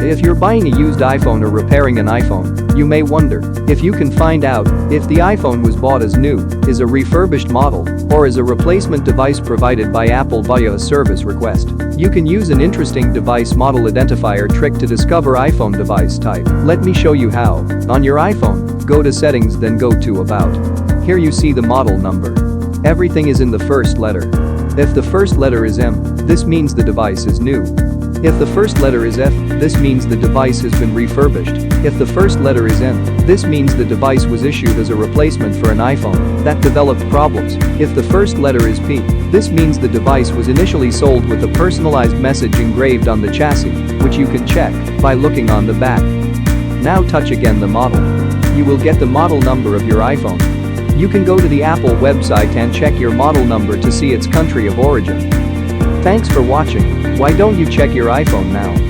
If you're buying a used iPhone or repairing an iPhone, you may wonder if you can find out if the iPhone was bought as new, is a refurbished model, or is a replacement device provided by Apple via a service request. You can use an interesting device model identifier trick to discover iPhone device type. Let me show you how. On your iPhone, go to Settings, then go to About. Here you see the model number. Everything is in the first letter. If the first letter is M, this means the device is new. If the first letter is F, this means the device has been refurbished. If the first letter is N, this means the device was issued as a replacement for an iPhone that developed problems. If the first letter is P, this means the device was initially sold with a personalized message engraved on the chassis, which you can check by looking on the back. Now touch again the model. You will get the model number of your iPhone. You can go to the Apple website and check your model number to see its country of origin. Thanks for watching. Why don't you check your iPhone now?